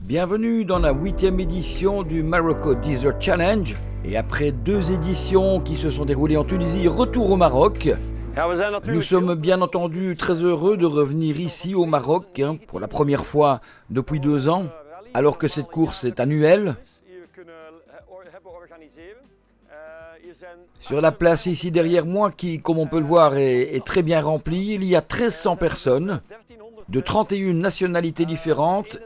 Bienvenue dans la 8e édition du Morocco Desert Challenge. Et après 2 éditions qui se sont déroulées en Tunisie, retour au Maroc. Nous sommes bien entendu très heureux de revenir ici au Maroc pour la première fois depuis 2 ans, alors que cette course est annuelle. Sur la place ici derrière moi, qui, comme on peut le voir, est très bien remplie, il y a 1300 personnes de 31 nationalités différentes.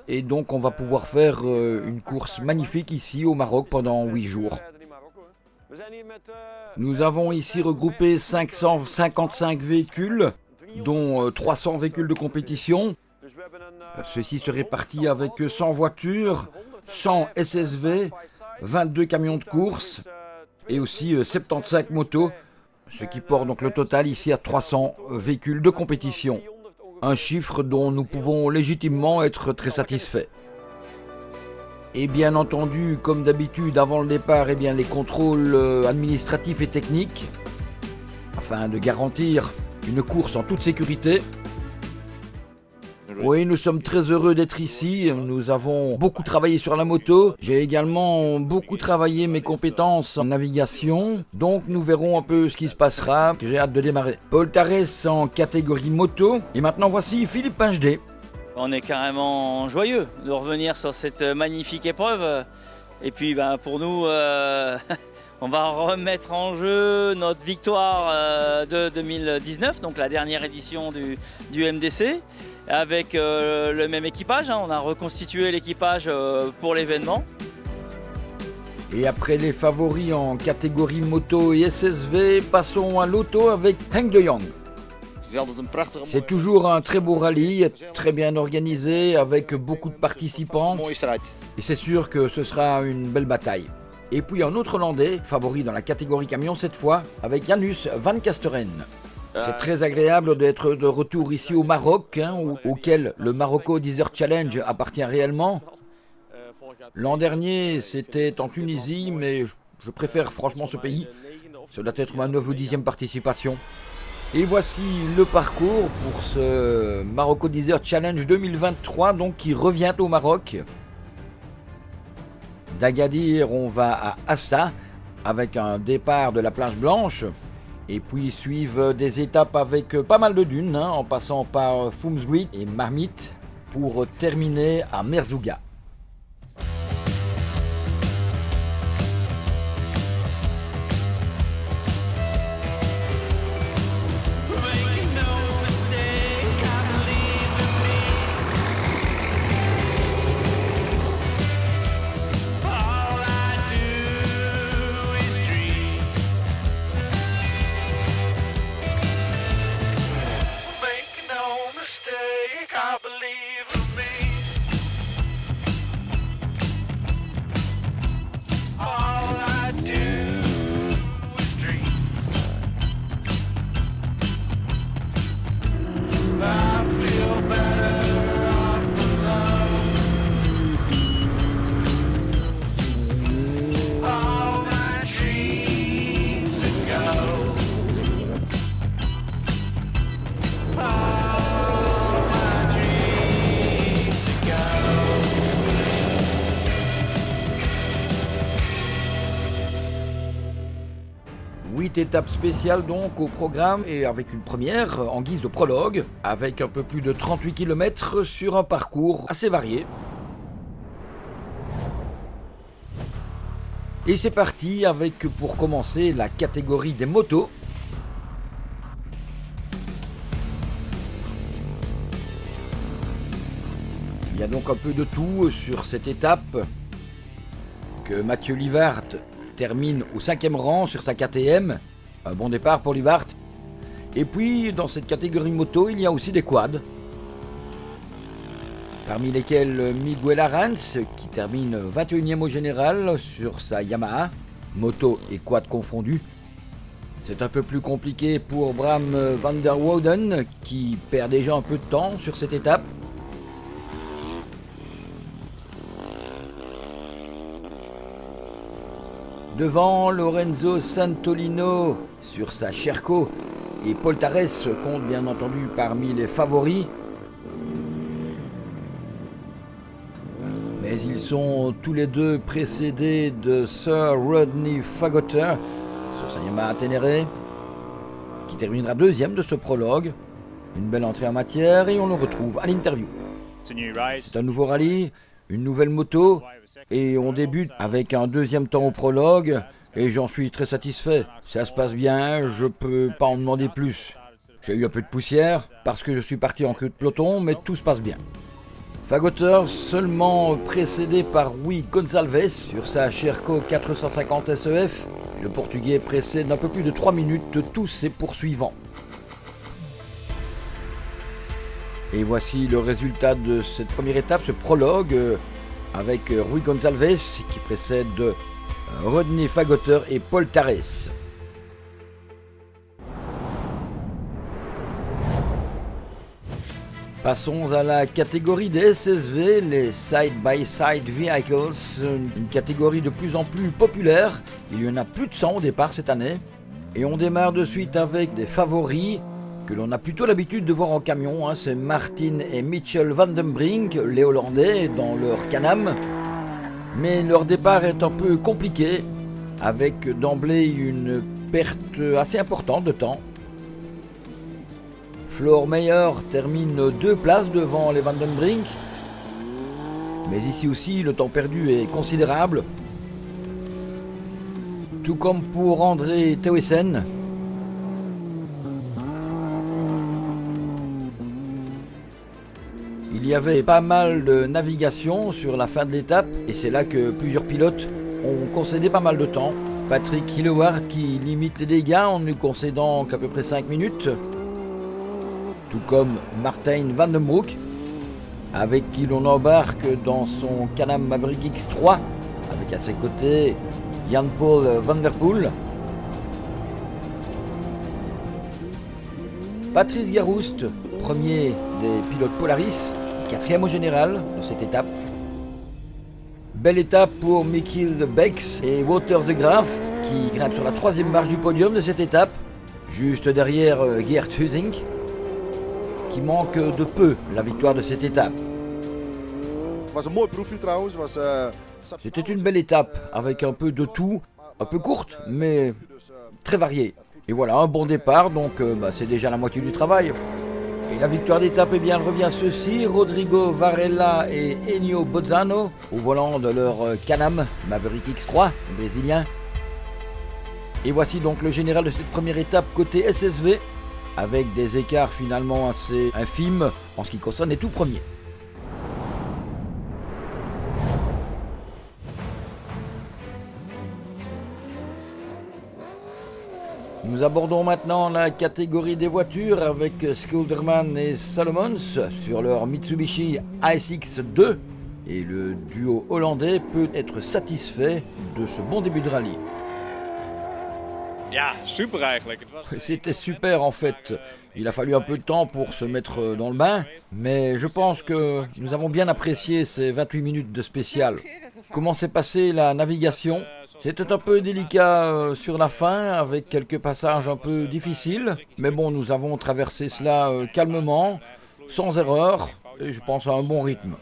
Et donc on va pouvoir faire une course magnifique ici au Maroc pendant 8 jours. Nous avons ici regroupé 555 véhicules, dont 300 véhicules de compétition. Ceux-ci se répartit avec 100 voitures, 100 SSV, 22 camions de course et aussi 75 motos, ce qui porte donc le total ici à 300 véhicules de compétition. Un chiffre dont nous pouvons légitimement être très satisfaits. Et bien entendu, comme d'habitude, avant le départ, les contrôles administratifs et techniques, afin de garantir une course en toute sécurité. Oui, nous sommes très heureux d'être ici. Nous avons beaucoup travaillé sur la moto. J'ai également beaucoup travaillé mes compétences en navigation. Donc nous verrons un peu ce qui se passera. J'ai hâte de démarrer. Paul Tarès en catégorie moto. Et maintenant voici Philippe Pingedet. On est carrément joyeux de revenir sur cette magnifique épreuve. Et puis pour nous, on va remettre en jeu notre victoire de 2019, donc la dernière édition du MDC. Avec le même équipage, on a reconstitué l'équipage pour l'événement. Et après les favoris en catégorie moto et SSV, passons à l'auto avec Henk de Jong. C'est toujours un très beau rallye, très bien organisé, avec beaucoup de participants. Et c'est sûr que ce sera une belle bataille. Et puis un autre Hollandais, favori dans la catégorie camion cette fois, avec Janus van Kasteren. C'est très agréable d'être de retour ici au Maroc, auquel le Morocco Desert Challenge appartient réellement. L'an dernier, c'était en Tunisie, mais je préfère franchement ce pays. Ça doit être ma 9e ou 10e participation. Et voici le parcours pour ce Morocco Desert Challenge 2023, donc qui revient au Maroc. D'Agadir, on va à Assa, avec un départ de la plage blanche. Et puis suivent des étapes avec pas mal de dunes, en passant par Foumsguit et Marmite, pour terminer à Merzouga. Étape spéciale donc au programme et avec une première en guise de prologue avec un peu plus de 38 km sur un parcours assez varié. Et c'est parti avec pour commencer la catégorie des motos. Il y a donc un peu de tout sur cette étape que Mathieu Livart termine au 5e rang sur sa KTM. Un bon départ pour Livart. Et puis, dans cette catégorie moto, il y a aussi des quads. Parmi lesquels Miguel Arans, qui termine 21e au général sur sa Yamaha, moto et quad confondus. C'est un peu plus compliqué pour Bram van der Wouden, qui perd déjà un peu de temps sur cette étape. Devant, Lorenzo Santolino sur sa Sherco et Paul Tarès compte bien entendu parmi les favoris. Ils sont tous les deux précédés de Sir Rodney Fagotter sur sa Yamaha Ténéré, qui terminera deuxième de ce prologue. Une belle entrée en matière et on le retrouve à l'interview. C'est un nouveau rallye, une nouvelle moto et on débute avec un deuxième temps au prologue et j'en suis très satisfait. Ça se passe bien, je peux pas en demander plus. J'ai eu un peu de poussière parce que je suis parti en queue de peloton, mais tout se passe bien. Fagotter seulement précédé par Rui Gonçalves sur sa Sherco 450 SEF. Le Portugais précède un peu plus de 3 minutes tous ses poursuivants. Et voici le résultat de cette première étape, ce prologue, avec Rui Gonçalves qui précède Rodney Fagotter et Paul Tarès. Passons à la catégorie des SSV, les Side-by-Side Vehicles, une catégorie de plus en plus populaire. Il y en a plus de 100 au départ cette année. Et on démarre de suite avec des favoris que l'on a plutôt l'habitude de voir en camion. C'est Martin et Mitchell Van den Brink, les Hollandais, dans leur Can-Am. Mais leur départ est un peu compliqué, avec d'emblée une perte assez importante de temps. Floor Meyer termine 2 places devant les Van den Brink. Mais ici aussi, le temps perdu est considérable. Tout comme pour André Thewissen. Il y avait pas mal de navigation sur la fin de l'étape et c'est là que plusieurs pilotes ont concédé pas mal de temps. Patrick Hilleward qui limite les dégâts en ne concédant qu'à peu près 5 minutes. Tout comme Martijn van den Broek, avec qui l'on embarque dans son Can-Am Maverick X3, avec à ses côtés Jan-Paul van der Poel. Patrice Garouste, premier des pilotes Polaris, 4e au général dans cette étape. Belle étape pour Michiel Becks et Wouter de Graaf, qui grimpent sur la 3e marche du podium de cette étape, juste derrière Geert Husink, qui manque de peu la victoire de cette étape. C'était une belle étape avec un peu de tout, un peu courte mais très variée. Et voilà, un bon départ, donc c'est déjà la moitié du travail. Et la victoire d'étape, eh bien, elle revient à ceux-ci, Rodrigo Varela et Enio Bozzano, au volant de leur Can-Am Maverick X3, brésilien. Et voici donc le général de cette première étape côté SSV, avec des écarts finalement assez infimes en ce qui concerne les tout premiers. Nous abordons maintenant la catégorie des voitures avec Skulderman et Salomons sur leur Mitsubishi ASX2 et le duo hollandais peut être satisfait de ce bon début de rallye. C'était super en fait. Il a fallu un peu de temps pour se mettre dans le bain, mais je pense que nous avons bien apprécié ces 28 minutes de spécial. Comment s'est passée la navigation ? C'était un peu délicat sur la fin, avec quelques passages un peu difficiles, mais bon, nous avons traversé cela calmement, sans erreur, et je pense à un bon rythme.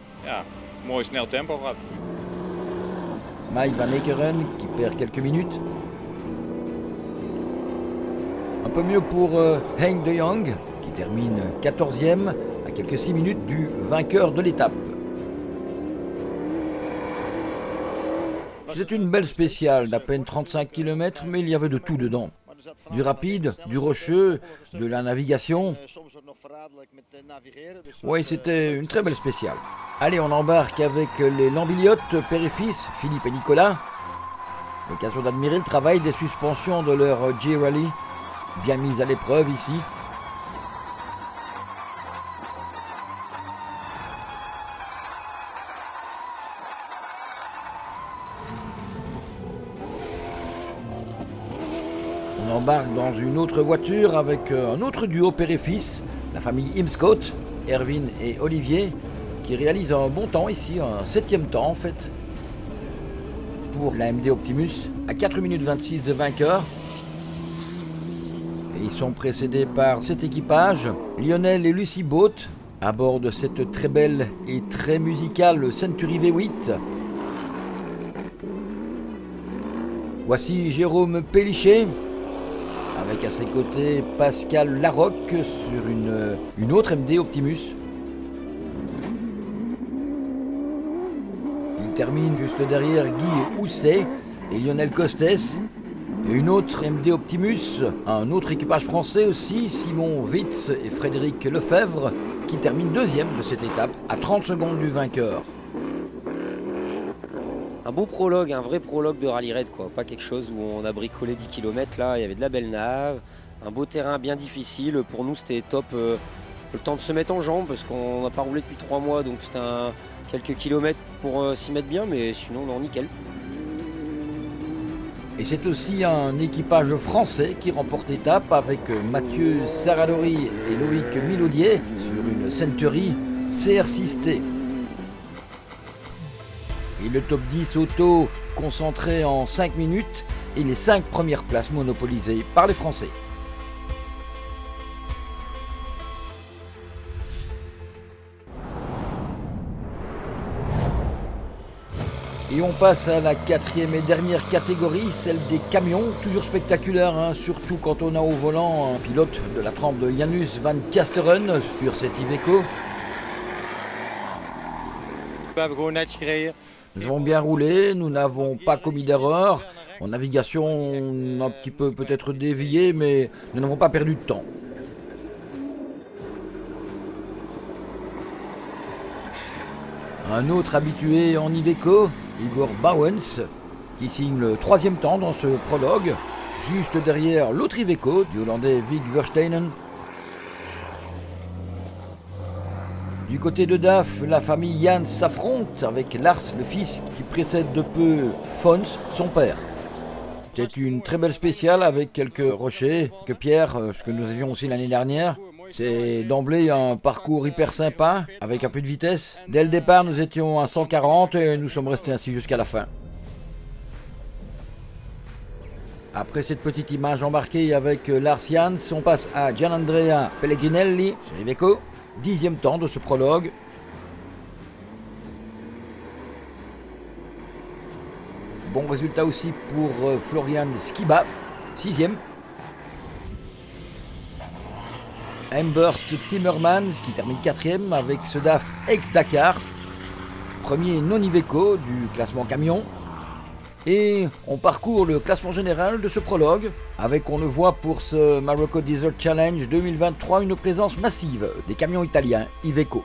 Mike Van Ekeren qui perd quelques minutes. Un peu mieux pour Henk de Jong qui termine 14e à quelques 6 minutes du vainqueur de l'étape. C'était une belle spéciale d'à peine 35 km, mais il y avait de tout dedans. Du rapide, du rocheux, de la navigation. Oui, c'était une très belle spéciale. Allez, on embarque avec les Lambiliotes, père et fils, Philippe et Nicolas. L'occasion d'admirer le travail des suspensions de leur J-Rally, bien mise à l'épreuve ici. On embarque dans une autre voiture avec un autre duo père et fils, la famille Imscott, Erwin et Olivier, qui réalisent un bon temps ici, un 7e temps en fait, pour la MD Optimus, à 4 minutes 26 de vainqueur. Et ils sont précédés par cet équipage, Lionel et Lucy Boat, à bord de cette très belle et très musicale Century V8, Voici Jérôme Pélichet, avec à ses côtés Pascal Larocque sur une autre MD Optimus. Il termine juste derrière Guy Housset et Lionel Costes. Et une autre MD Optimus, un autre équipage français aussi, Simon Witz et Frédéric Lefebvre, qui termine deuxième de cette étape, à 30 secondes du vainqueur. Un beau prologue, un vrai prologue de rallye raid, quoi. Pas quelque chose où on a bricolé 10 km là, il y avait de la belle nave, un beau terrain bien difficile. Pour nous c'était top, le temps de se mettre en jambes parce qu'on n'a pas roulé depuis 3 mois, donc c'était quelques kilomètres pour s'y mettre bien, mais sinon non, nickel. Et c'est aussi un équipage français qui remporte l'étape avec Mathieu Saradori et Loïc Milaudier sur une Century CR6T. Et le top 10 auto concentré en 5 minutes et les 5 premières places monopolisées par les Français. Et on passe à la 4e et dernière catégorie, celle des camions, toujours spectaculaire, hein, surtout quand on a au volant un pilote de la trempe de Janus van Kasteren sur cet Iveco. Nous avons bien roulé, nous n'avons pas commis d'erreur. En navigation, on a un petit peu peut-être dévié, mais nous n'avons pas perdu de temps. Un autre habitué en Iveco, Igor Bauwens, qui signe le 3e temps dans ce prologue, juste derrière l'autre Iveco du Hollandais Vig Versteinen. Du côté de DAF, la famille Jans s'affronte avec Lars, le fils, qui précède de peu Fons, son père. C'est une très belle spéciale avec quelques rochers, quelques pierres, ce que nous avions aussi l'année dernière. C'est d'emblée un parcours hyper sympa, avec un peu de vitesse. Dès le départ, nous étions à 140 et nous sommes restés ainsi jusqu'à la fin. Après cette petite image embarquée avec Lars Jans, on passe à Gianandrea Pellegrinelli sur Iveco, 10e temps de ce prologue. Bon résultat aussi pour Florian Skiba, 6e. Humbert Timmermans qui termine 4e avec ce DAF ex-Dakar, premier non-Iveco du classement camion. Et on parcourt le classement général de ce prologue avec, on le voit pour ce Marocco Desert Challenge 2023, une présence massive des camions italiens Iveco.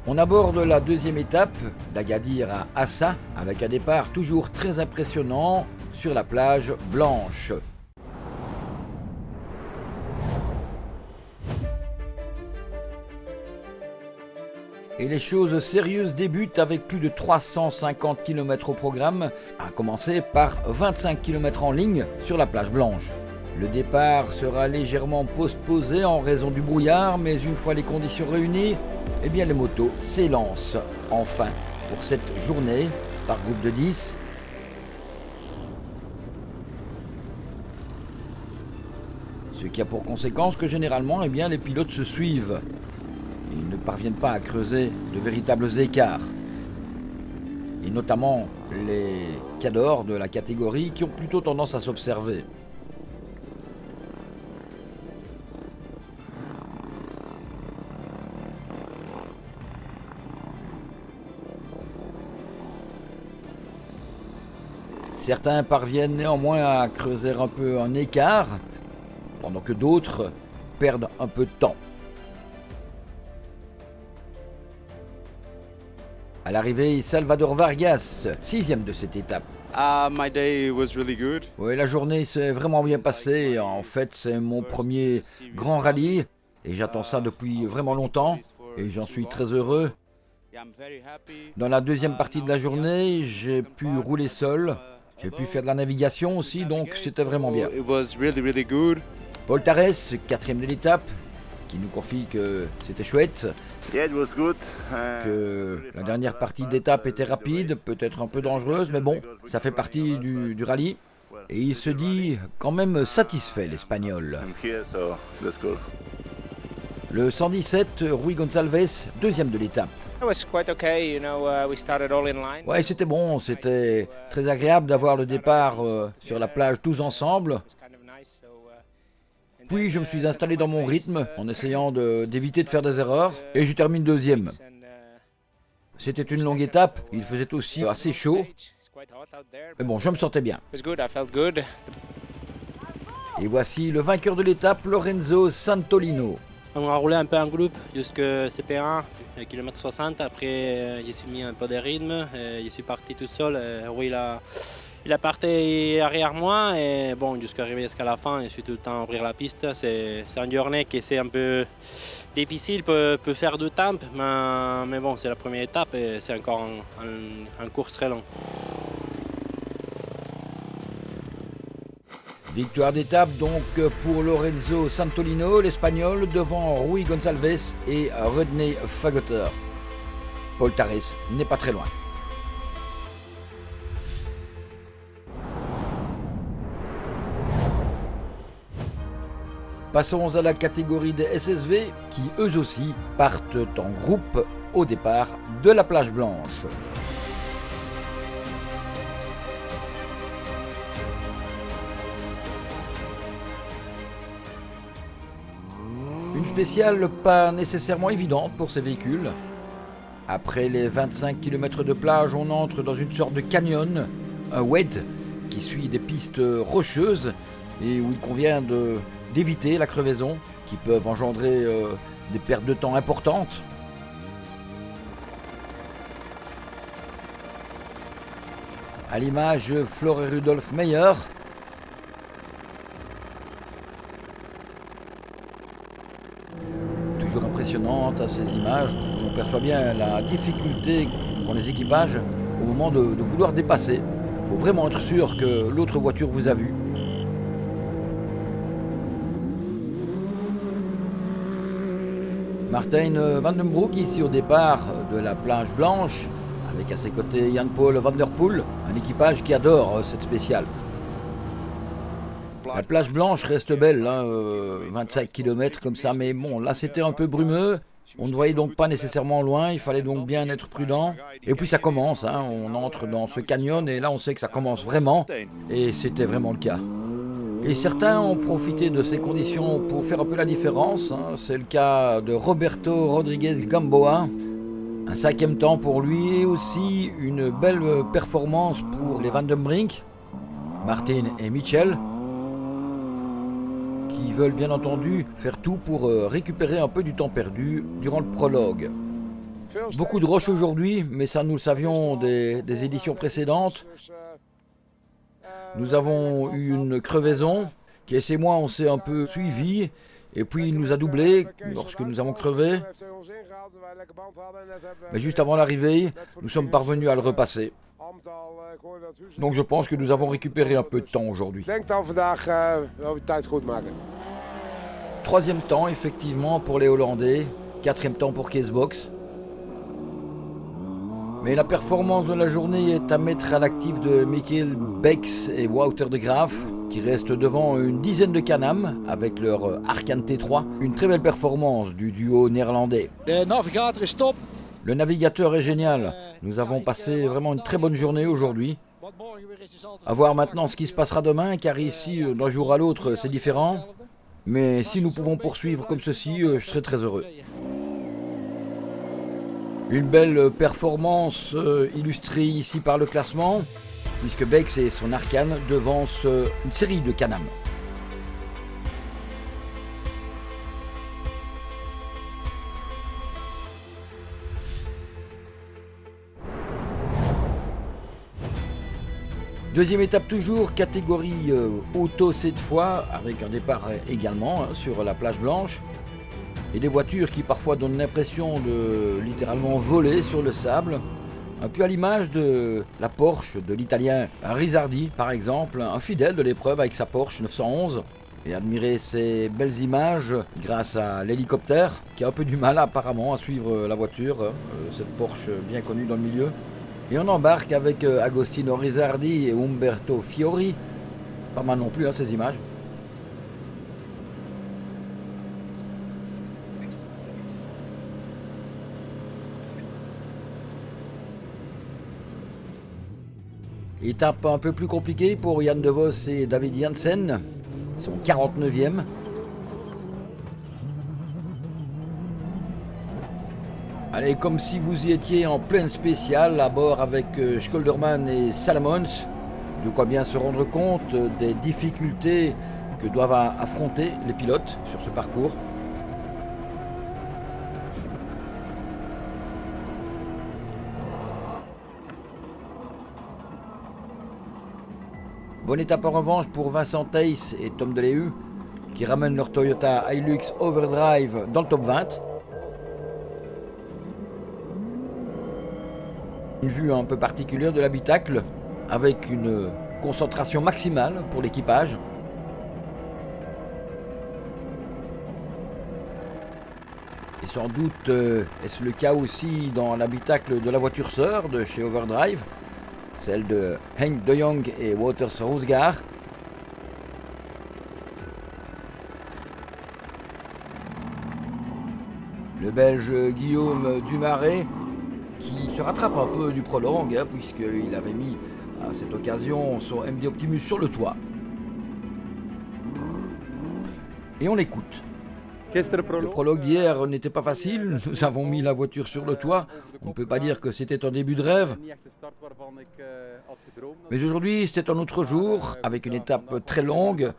On aborde la 2e étape d'Agadir à Assa avec un départ toujours très impressionnant sur la plage blanche. Et les choses sérieuses débutent avec plus de 350 km au programme, à commencer par 25 km en ligne sur la plage blanche. Le départ sera légèrement postposé en raison du brouillard, mais une fois les conditions réunies, eh bien les motos s'élancent enfin pour cette journée par groupe de 10. Ce qui a pour conséquence que généralement, eh bien, les pilotes se suivent. Ils ne parviennent pas à creuser de véritables écarts. Et notamment les cadors de la catégorie qui ont plutôt tendance à s'observer. Certains parviennent néanmoins à creuser un peu un écart, pendant que d'autres perdent un peu de temps. À l'arrivée, Salvador Vargas, 6e de cette étape. My day was really good. Oui, la journée s'est vraiment bien passée. En fait, c'est mon premier grand rallye et j'attends ça depuis vraiment longtemps et j'en suis très heureux. Dans la deuxième partie de la journée, j'ai pu rouler seul. J'ai pu faire de la navigation aussi, donc c'était vraiment bien. Paul Tarès, 4e de l'étape, qui nous confie que c'était chouette, que la dernière partie d'étape était rapide, peut-être un peu dangereuse, mais bon, ça fait partie du rallye. Et il se dit quand même satisfait, l'Espagnol. Le 117, Rui Gonçalves, deuxième de l'étape. Ouais, c'était bon, c'était très agréable d'avoir le départ sur la plage tous ensemble. Puis je me suis installé dans mon rythme en essayant d'éviter de faire des erreurs et je termine deuxième. C'était une longue étape, il faisait aussi assez chaud. Mais bon, je me sentais bien. Et voici le vainqueur de l'étape, Lorenzo Santolino. On a roulé un peu en groupe jusqu'à CP1, km 60. Après, je suis mis un peu de rythme. Je suis parti tout seul. Oui, il a parti arrière moi. Et bon, jusqu'à la fin, je suis tout le temps à ouvrir la piste. C'est une journée qui est un peu difficile, peut faire du temps. Mais bon, c'est la première étape et c'est encore un course très long. Victoire d'étape donc pour Lorenzo Santolino, l'Espagnol, devant Rui Gonçalves et Rodney Fagoter. Paul Tarès n'est pas très loin. Passons à la catégorie des SSV qui eux aussi partent en groupe au départ de la plage blanche. Une spéciale pas nécessairement évidente pour ces véhicules. Après les 25 km de plage, on entre dans une sorte de canyon, un wed qui suit des pistes rocheuses et où il convient d'éviter la crevaison qui peuvent engendrer des pertes de temps importantes. À l'image, Flore Rudolf Meyer. Toujours impressionnante à ces images, on perçoit bien la difficulté qu'ont les équipages au moment de vouloir dépasser. Il faut vraiment être sûr que l'autre voiture vous a vu. Martijn van den Broek ici au départ de la plage blanche, avec à ses côtés Jan-Paul van der Poel, un équipage qui adore cette spéciale. La plage blanche reste belle, 25 km comme ça, mais bon, là c'était un peu brumeux, on ne voyait donc pas nécessairement loin, il fallait donc bien être prudent. Et puis ça commence, on entre dans ce canyon et là on sait que ça commence vraiment, et c'était vraiment le cas. Et certains ont profité de ces conditions pour faire un peu la différence, c'est le cas de Roberto Rodriguez Gamboa. Un 5e temps pour lui et aussi une belle performance pour les Van den Brink, Martin et Mitchell, qui veulent bien entendu faire tout pour récupérer un peu du temps perdu durant le prologue. Beaucoup de roches aujourd'hui, mais ça nous le savions des éditions précédentes. Nous avons eu une crevaison, Kees et moi on s'est un peu suivis, et puis il nous a doublé lorsque nous avons crevé. Mais juste avant l'arrivée, nous sommes parvenus à le repasser. Donc je pense que nous avons récupéré un peu de temps aujourd'hui. 3e temps effectivement pour les Hollandais, 4e temps pour Keesbox. Mais la performance de la journée est à mettre à l'actif de Michiel Bex et Wouter de Graaf, qui restent devant une dizaine de Can-Am avec leur Arkane T3. Une très belle performance du duo néerlandais. Le navigateur est génial. Nous avons passé vraiment une très bonne journée aujourd'hui. À voir maintenant ce qui se passera demain, car ici, d'un jour à l'autre, c'est différent. Mais si nous pouvons poursuivre comme ceci, je serai très heureux. Une belle performance illustrée ici par le classement, puisque Bex et son Arkane devancent une série de Can-Am. Deuxième étape toujours, catégorie auto cette fois, avec un départ également sur la plage blanche. Et des voitures qui parfois donnent l'impression de littéralement voler sur le sable. Un peu à l'image de la Porsche de l'italien Risardi par exemple, un fidèle de l'épreuve avec sa Porsche 911. Et admirer ces belles images grâce à l'hélicoptère qui a un peu du mal apparemment à suivre la voiture, cette Porsche bien connue dans le milieu. Et on embarque avec Agostino Risardi et Umberto Fiori. Pas mal non plus ces images. Étape un peu plus compliquée pour Jan de Vos et David Janssen, son 49e. Allez, comme si vous y étiez en pleine spéciale, à bord avec Scholderman et Salomons, de quoi bien se rendre compte des difficultés que doivent affronter les pilotes sur ce parcours. Bonne étape en revanche pour Vincent Thijs et Tom Deleu qui ramènent leur Toyota Hilux Overdrive dans le top 20. Une vue un peu particulière de l'habitacle avec une concentration maximale pour l'équipage. Et sans doute est-ce le cas aussi dans l'habitacle de la voiture sœur de chez Overdrive, celle de Henk de Jong et Wouters Roosgaard. Le Belge Guillaume Dumaret qui se rattrape un peu du prologue puisqu'il avait mis à cette occasion son MD Optimus sur le toit. Et on l'écoute. Le prologue d'hier n'était pas facile, nous avons mis la voiture sur le toit, on ne peut pas dire que c'était un début de rêve. Mais aujourd'hui c'était un autre jour, avec une étape très longue,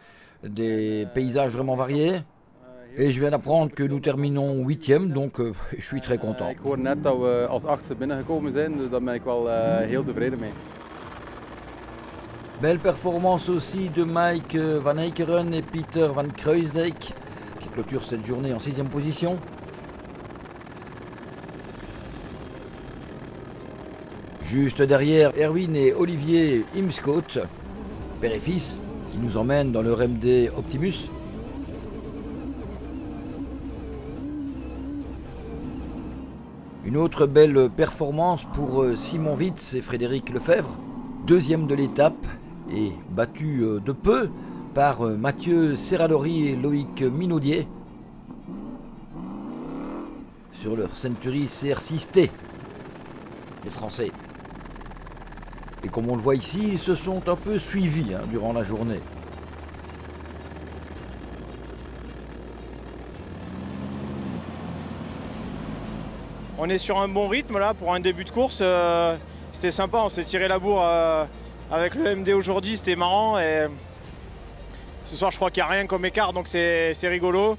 des paysages vraiment variés. Et je viens d'apprendre que nous terminons 8e, donc je suis très content. Belle performance aussi de Mike Van Eekeren et Peter Van Kruisdijk, qui clôturent cette journée en 6e position. Juste derrière, Erwin et Olivier Imscoot, père et fils, qui nous emmènent dans leur MD Optimus. Une autre belle performance pour Simon Witz et Frédéric Lefebvre, 2e de l'étape et battu de peu par Mathieu Serradori et Loïc Minaudier sur leur Century CR6T, les Français. Et comme on le voit ici, ils se sont un peu suivis durant la journée. On est sur un bon rythme là pour un début de course. C'était sympa, on s'est tiré la bourre avec le MD aujourd'hui, c'était marrant. Et ce soir je crois qu'il n'y a rien comme écart, donc c'est rigolo.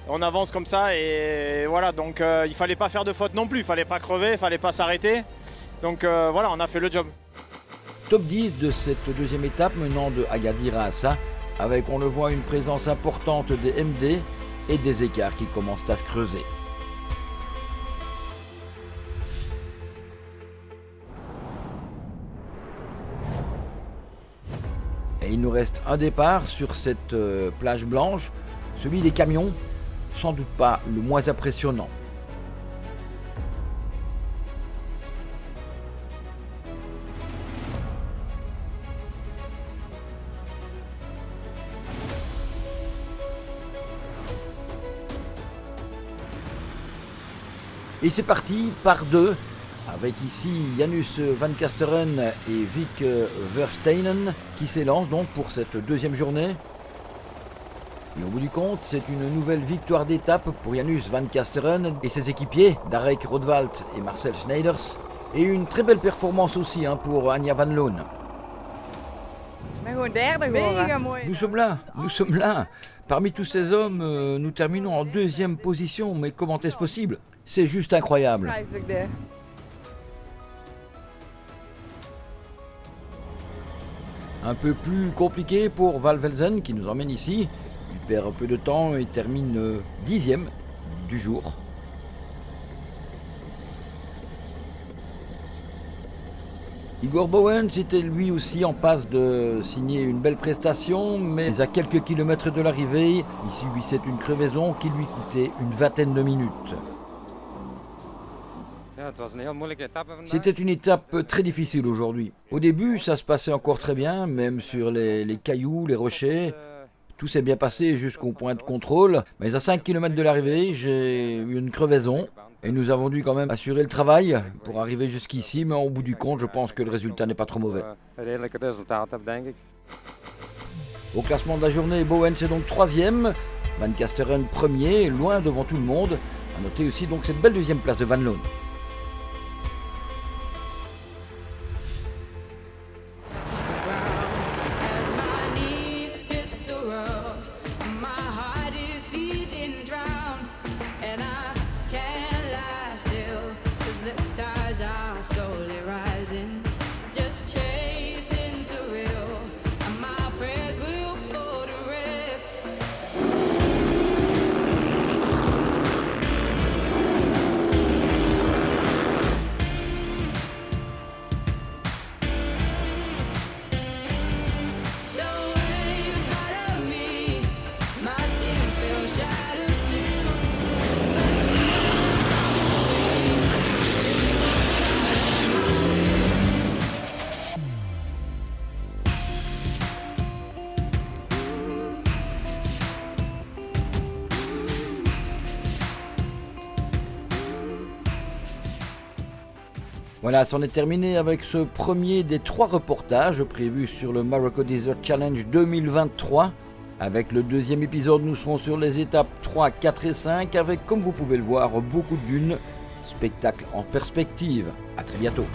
On avance comme ça et voilà, donc il fallait pas faire de faute non plus, il fallait pas crever, il fallait pas s'arrêter. Donc voilà, on a fait le job. Top 10 de cette 2e étape menant de Agadir à Assa, avec on le voit une présence importante des MD et des écarts qui commencent à se creuser. Et il nous reste un départ sur cette plage blanche, celui des camions, sans doute pas le moins impressionnant. Et c'est parti par deux, avec ici Janus Van Kasteren et Vic Versteinen qui s'élancent donc pour cette 2e journée. Et au bout du compte, c'est une nouvelle victoire d'étape pour Janus Van Kasteren et ses équipiers, Darek Rodwald et Marcel Schneiders. Et une très belle performance aussi pour Anja Van Loon. Nous sommes là. Parmi tous ces hommes, nous terminons en 2e position, mais comment est-ce possible ? C'est juste incroyable. Un peu plus compliqué pour Val Velzen qui nous emmène ici. Il perd un peu de temps et termine 10e du jour. Igor Bowens était lui aussi en passe de signer une belle prestation, mais à quelques kilomètres de l'arrivée, il subissait une crevaison qui lui coûtait une 20aine de minutes. C'était une étape très difficile aujourd'hui. Au début, ça se passait encore très bien, même sur les cailloux, les rochers. Tout s'est bien passé jusqu'au point de contrôle. Mais à 5 km de l'arrivée, j'ai eu une crevaison. Et nous avons dû quand même assurer le travail pour arriver jusqu'ici, mais au bout du compte, je pense que le résultat n'est pas trop mauvais. Au classement de la journée, Bowens est donc 3e, Van Kasteren 1er, loin devant tout le monde. A noter aussi donc cette belle 2e place de Van Loon. Voilà, c'en est terminé avec ce premier des 3 reportages prévus sur le Morocco Desert Challenge 2023. Avec le 2e épisode, nous serons sur les étapes 3, 4 et 5 avec, comme vous pouvez le voir, beaucoup de dunes. Spectacle en perspective. À très bientôt.